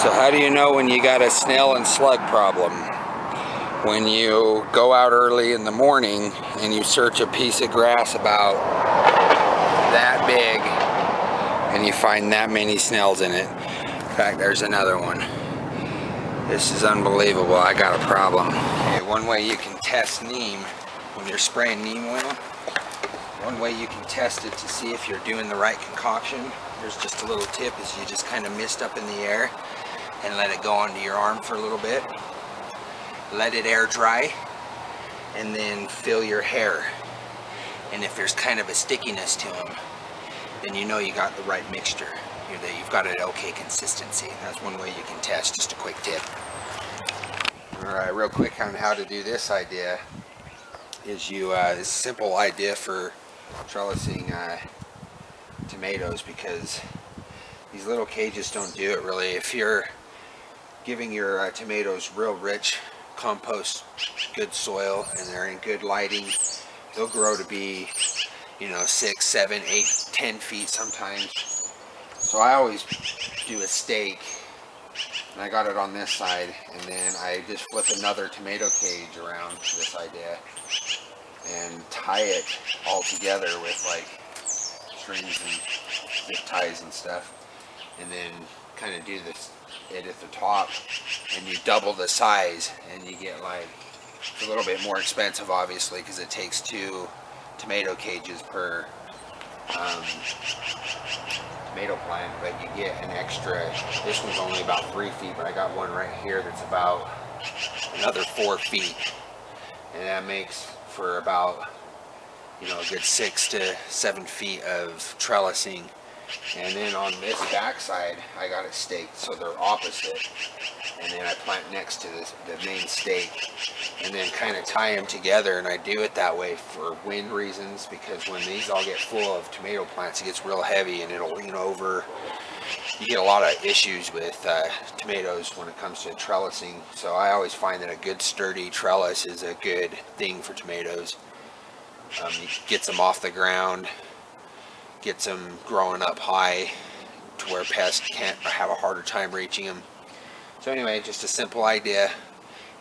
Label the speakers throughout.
Speaker 1: So how do you know when you got a snail and slug problem? When you go out early in the morning and you search a piece of grass about that big and you find that many snails in it. In fact, there's another one. This is unbelievable. I got a problem. Okay, one way you can test neem when you're spraying neem oil, one way you can test it to see if you're doing the right concoction, here's just a little tip, is you just kind of mist up in the air and let it go onto your arm for a little bit. Let it air dry and then fill your hair. And if there's kind of a stickiness to them, then you know you got the right mixture. You've got an okay consistency. That's one way you can test, just a quick tip. Alright, real quick on how to do this idea is this a simple idea for trellising tomatoes, because these little cages don't do it really. If you're giving your tomatoes real rich compost, good soil, and they're in good lighting, they'll grow to be, 6, 7, 8, 10 feet sometimes. So I always do a stake, and I got it on this side, and then I just flip another tomato cage around this idea and tie it all together with like strings and zip ties and stuff, and then kind of do it at the top, and you double the size, and you get like, it's a little bit more expensive obviously because it takes 2 tomato cages per tomato plant, but you get an extra. This one's only about 3 feet, but I got one right here that's about another 4 feet, and that makes for about a good 6 to 7 feet of trellising. And then on this back side I got it staked so they're opposite, and then I plant next to the main stake, and then kind of tie them together. And I do it that way for wind reasons, because when these all get full of tomato plants, it gets real heavy and it'll lean over. You get a lot of issues with tomatoes when it comes to trellising, so I always find that a good sturdy trellis is a good thing for tomatoes. It gets them off the ground, gets them growing up high to where pests can't have a harder time reaching them. So anyway, just a simple idea,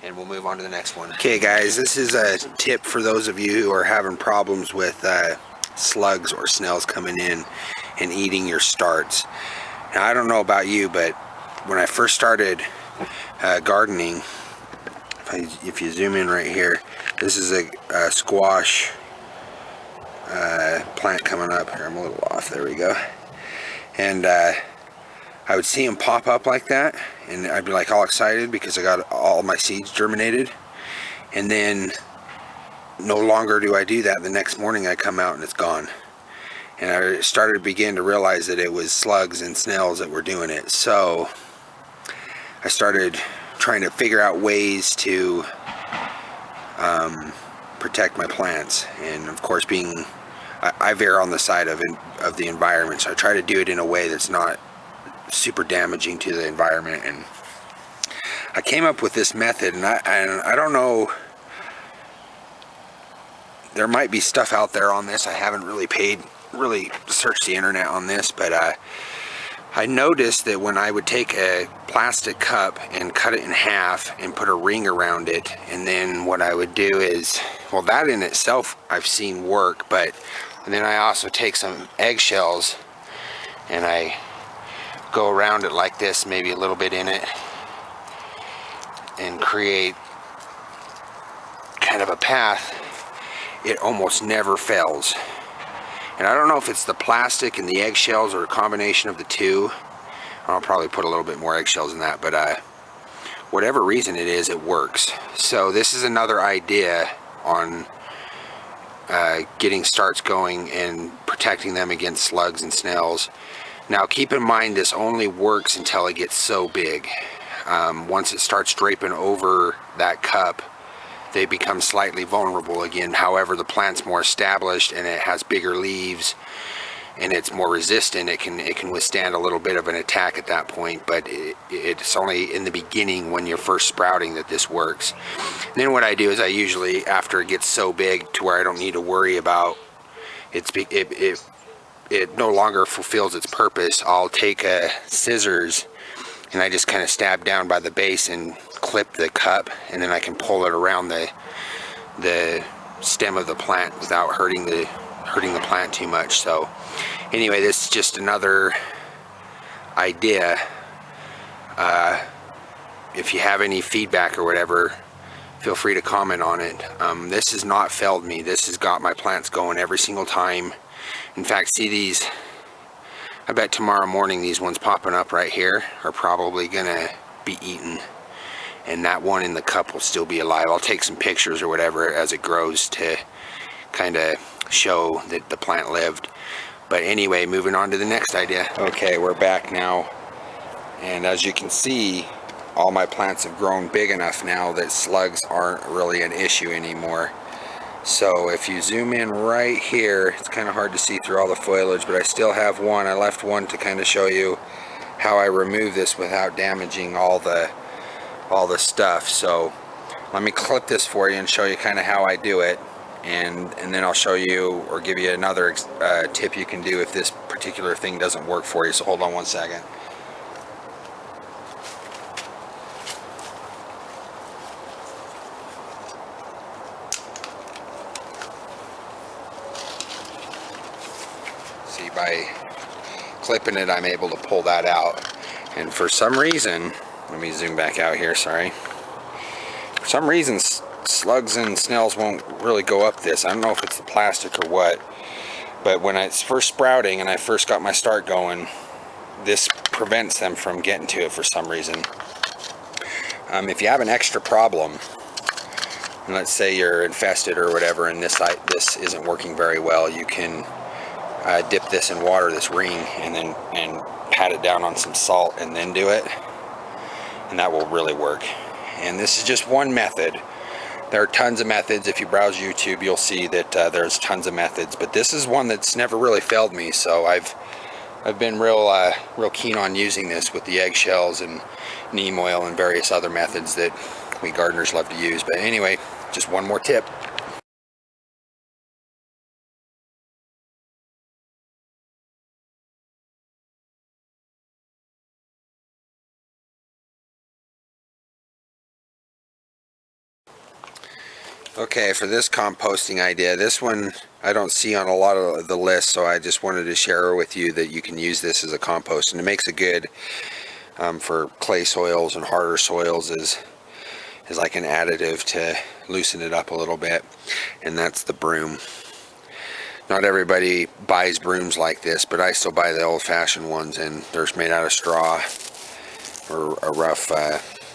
Speaker 1: and we'll move on to the next one. Okay guys, this is a tip for those of you who are having problems with slugs or snails coming in and eating your starts. Now I don't know about you, but when I first started gardening, if you zoom in right here, this is a squash plant coming up here. I'm a little off, there we go. And I would see them pop up like that, and I'd be like all excited because I got all my seeds germinated, and then no longer do I do that. The next morning I come out and it's gone. And I started to begin to realize that it was slugs and snails that were doing it. So I started trying to figure out ways to protect my plants, and of course I veer on the side of the environment, so I try to do it in a way that's not super damaging to the environment. And I came up with this method, and I don't know, there might be stuff out there on this. I haven't really searched the internet on this, but I noticed that when I would take a plastic cup and cut it in half and put a ring around it, and then what I would do is, well, that in itself I've seen work, and then I also take some eggshells and I go around it like this, maybe a little bit in it, and create kind of a path. It almost never fails. And I don't know if it's the plastic and the eggshells or a combination of the two. I'll probably put a little bit more eggshells in that, but whatever reason it is, it works. So this is another idea on getting starts going and protecting them against slugs and snails. Now keep in mind, this only works until it gets so big. Once it starts draping over that cup, they become slightly vulnerable again. However, the plant's more established and it has bigger leaves and it's more resistant. It can withstand a little bit of an attack at that point, but it's only in the beginning when you're first sprouting that this works. And then what I do is I usually, after it gets so big to where I don't need to worry about it no longer fulfills its purpose, I'll take scissors and I just kind of stab down by the base and clip the cup, and then I can pull it around the stem of the plant without hurting the plant too much. So anyway, this is just another idea. If you have any feedback or whatever, feel free to comment on it. This has not failed me. This has got my plants going every single time. In fact, see these, I bet tomorrow morning these ones popping up right here are probably gonna be eaten, and that one in the cup will still be alive. I'll take some pictures or whatever as it grows to kind of show that the plant lived. But anyway, moving on to the next idea. Okay, we're back now, and as you can see, all my plants have grown big enough now that slugs aren't really an issue anymore. So if you zoom in right here, it's kind of hard to see through all the foliage, but I still have one. I left one to kind of show you how I remove this without damaging all the stuff. So let me clip this for you and show you kind of how I do it, and then I'll show you or give you another tip you can do if this particular thing doesn't work for you. So hold on one second. See, by clipping it, I'm able to pull that out. And for some reason, let me zoom back out here, sorry. For some reason, slugs and snails won't really go up this. I don't know if it's the plastic or what, but when it's first sprouting and I first got my start going, this prevents them from getting to it for some reason. If you have an extra problem, and let's say you're infested or whatever, and this isn't working very well, you can dip this in water, this ring, and pat it down on some salt and then do it, and that will really work. And this is just one method. There are tons of methods. If you browse YouTube, you'll see that there's tons of methods, but this is one that's never really failed me. So I've been real keen on using this with the eggshells and neem oil and various other methods that we gardeners love to use. But anyway, just one more tip. Okay, for this composting idea, this one I don't see on a lot of the list, so I just wanted to share with you that you can use this as a compost, and it makes it good for clay soils and harder soils is like an additive to loosen it up a little bit, and that's the broom. Not everybody buys brooms like this, but I still buy the old-fashioned ones, and they're made out of straw or a rough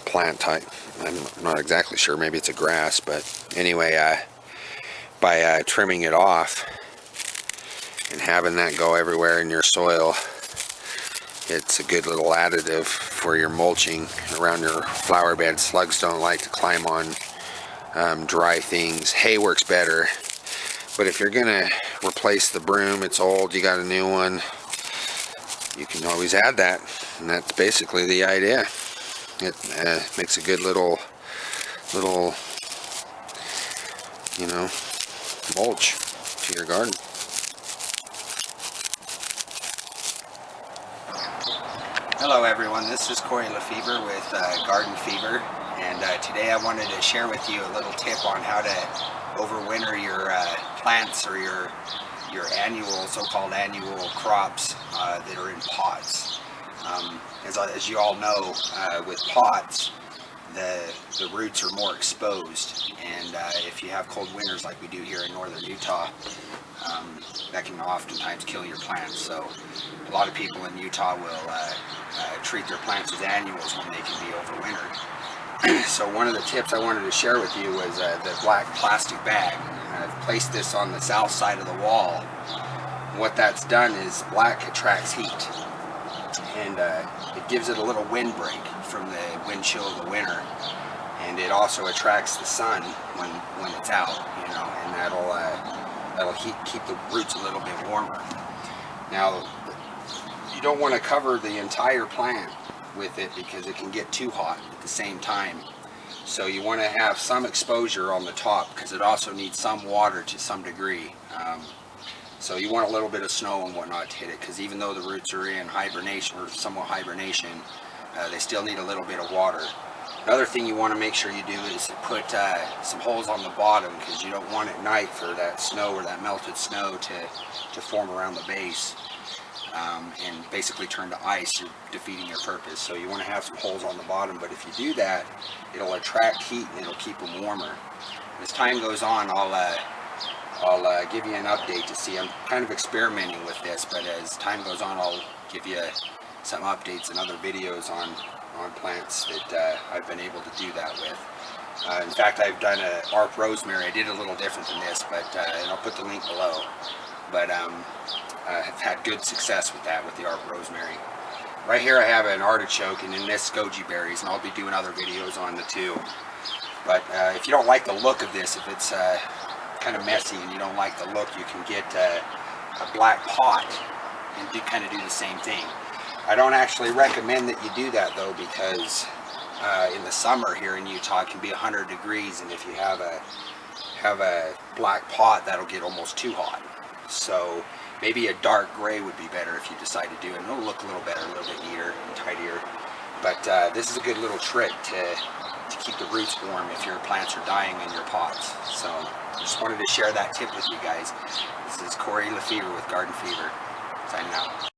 Speaker 1: plant type. I'm not exactly sure, maybe it's a grass, but anyway, by trimming it off and having that go everywhere in your soil, it's a good little additive for your mulching around your flower bed. Slugs don't like to climb on dry things. Hay works better, but if you're gonna replace the broom, it's old, you got a new one, you can always add that, and that's basically the idea. It makes a good little, you know, mulch to your garden. Hello everyone, this is Corey Lefevre with Garden Fever, and today I wanted to share with you a little tip on how to overwinter your plants or your so-called annual crops that are in pots. As you all know, with pots, the roots are more exposed, and if you have cold winters like we do here in northern Utah, that can oftentimes kill your plants. So a lot of people in Utah will treat their plants as annuals when they can be overwintered. So one of the tips I wanted to share with you was the black plastic bag. I've placed this on the south side of the wall. What that's done is black attracts heat, and it gives it a little windbreak from the wind chill of the winter, and it also attracts the sun when it's out, you know, and that'll keep the roots a little bit warmer. Now, you don't want to cover the entire plant with it because it can get too hot at the same time. So you want to have some exposure on the top because it also needs some water to some degree. So you want a little bit of snow and whatnot to hit it, because even though the roots are in hibernation or somewhat hibernation, They still need a little bit of water. Another thing you want to make sure you do is put some holes on the bottom, because you don't want at night for that snow or that melted snow to form around the base and basically turn to ice. You're defeating your purpose. So you want to have some holes on the bottom, but if you do that, it'll attract heat and it'll keep them warmer. As time goes on, I'll give you an update to see. I'm kind of experimenting with this, but as time goes on, I'll give you some updates and other videos on plants that I've been able to do that with. In fact, I've done an ARP rosemary. I did a little different than this, but and I'll put the link below. But I've had good success with that, with the ARP rosemary. Right here I have an artichoke, and in this goji berries, and I'll be doing other videos on the two. But if you don't like the look of this, if it's kind of messy and you don't like the look, you can get a black pot and kind of do the same thing. I don't actually recommend that you do that though, because in the summer here in Utah it can be 100 degrees, and if you have a black pot, that'll get almost too hot. So maybe a dark gray would be better if you decide to do it, and it'll look a little better, a little bit neater and tidier. But this is a good little trick to keep the roots warm if your plants are dying in your pots. So just wanted to share that tip with you guys. This is Corey Lefevre with Garden Fever, signing out.